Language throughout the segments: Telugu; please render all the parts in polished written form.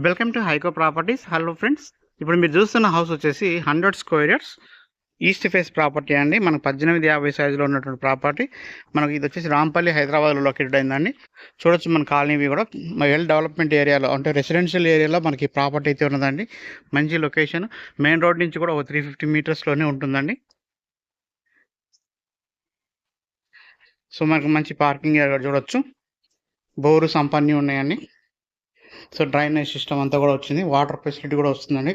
వెల్కమ్ టు హైకో ప్రాపర్టీస్. హలో ఫ్రెండ్స్, ఇప్పుడు మీరు చూస్తున్న హౌస్ వచ్చేసి 100 square yards east face property అండి. మనకు 1850 సైజులో ఉన్నటువంటి ప్రాపర్టీ. మనకి ఇది వచ్చేసి రాంపల్లి, హైదరాబాద్లో లొకేటెడ్ అయిందండి. చూడొచ్చు మన కాలనీ కూడా వెల్ డెవలప్మెంట్ ఏరియాలో, అంటే రెసిడెన్షియల్ ఏరియాలో మనకి ప్రాపర్టీ అయితే ఉన్నదండి. మంచి లొకేషన్, మెయిన్ రోడ్ నుంచి కూడా ఒక 350 మీటర్స్లోనే ఉంటుందండి. సో మనకు మంచి పార్కింగ్ ఏరియా చూడొచ్చు, బోరు సంపన్ని ఉన్నాయండి. సో డ్రైనేజ్ సిస్టమ్ అంతా కూడా వచ్చింది, వాటర్ ఫెసిలిటీ కూడా వస్తుందండి.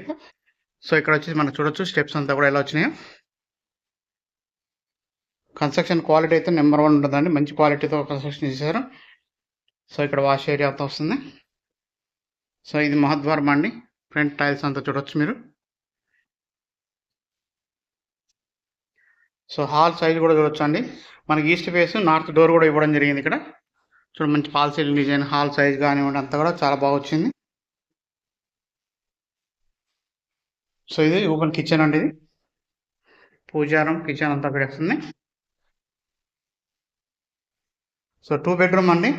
సో ఇక్కడ వచ్చేసి మనకు చూడొచ్చు స్టెప్స్ అంతా కూడా ఎలా వచ్చినాయో. కన్స్ట్రక్షన్ క్వాలిటీ అయితే నెంబర్ 1 ఉంటుందండి, మంచి క్వాలిటీతో కన్స్ట్రక్షన్ చేశారు. సో ఇక్కడ వాష్ ఏరియా అంతా వస్తుంది. సో ఇది మహద్వారం అండి, ఫ్రంట్ టైల్స్ అంతా చూడొచ్చు మీరు. సో హాల్ సైజ్ కూడా చూడొచ్చు అండి. మనకి ఈస్ట్ ఫేస్ నార్త్ డోర్ కూడా ఇవ్వడం జరిగింది ఇక్కడ. చూడండి మంచి fall ceiling design, hall size కానివ్వండి అంతా కూడా చాలా బాగా వచ్చింది. సో ఇది ఓపెన్ కిచెన్ అండి, ఇది పూజారం కిచెన్ అంతా ఇక్కడ వస్తుంది. సో 2 బెడ్రూమ్ అండి.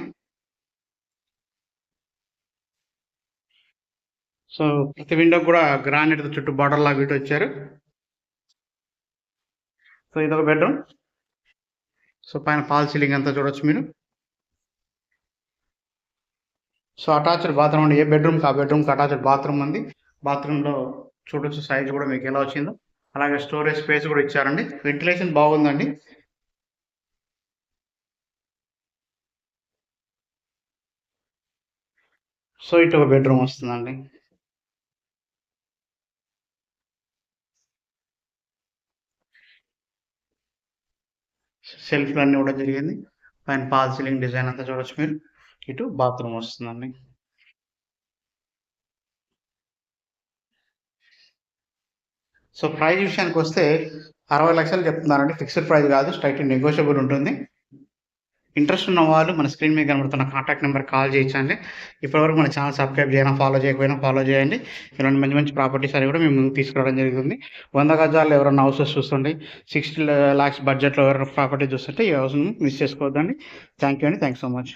సో ప్రతి విండో కూడా గ్రానైట్ చుట్టూ బార్డర్ లాగా ఇటు వచ్చారు. సో ఇదొక బెడ్రూమ్. సో పైన ఫాల్ సీలింగ్ అంతా చూడొచ్చు మీరు. సో అటాచ్డ్ బాత్రూమ్ అండి, ఏ బెడ్రూమ్కి ఆ బెడ్రూమ్కి అటాచ్డ్ బాత్రూమ్ ఉంది. బాత్రూంలో చూడొచ్చు సైజ్ కూడా మీకు ఎలా వచ్చిందో. అలాగే స్టోరేజ్ స్పేస్ కూడా ఇచ్చారండి, వెంటిలేషన్ బాగుందండి. సో ఇటు ఒక బెడ్రూమ్ వస్తుందండి. సెల్ఫ్లు అన్నీ కూడా జరిగింది. పైన ఫాల్ సీలింగ్ డిజైన్ అంతా చూడొచ్చు మీరు. ఇటు బాత్రూమ్ వస్తుందండి. సో ప్రైస్ విషయానికి వస్తే 60 లక్షలు చెప్తున్నారండి, ఫిక్స్డ్ ప్రైస్ కాదు, స్ట్రైట్ నెగోషియబుల్ ఉంటుంది. ఇంట్రెస్ట్ ఉన్న వాళ్ళు మన స్క్రీన్ మీద కనబడుతున్న కాంటాక్ట్ నెంబర్ కాల్ చేయొచ్చండి. ఇప్పటివరకు మన ఛానల్ సబ్స్క్రైబ్ చేయడం, ఫాలో చేయకపోయినా ఫాలో చేయండి. ఇలాంటి మంచి మంచి ప్రాపర్టీస్ అని కూడా మేము ముందుకు తీసుకురావడం జరుగుతుంది. 100 గజాలు ఎవరైనా హౌసెస్ చూస్తుంటే, 60 lakhs బడ్జెట్లో ఎవరైనా ప్రాపర్టీ చూస్తుంటే ఈ హౌస్ను మిస్ చేసుకోవద్దండి. థ్యాంక్ యూ అండి, థ్యాంక్స్ సో మచ్.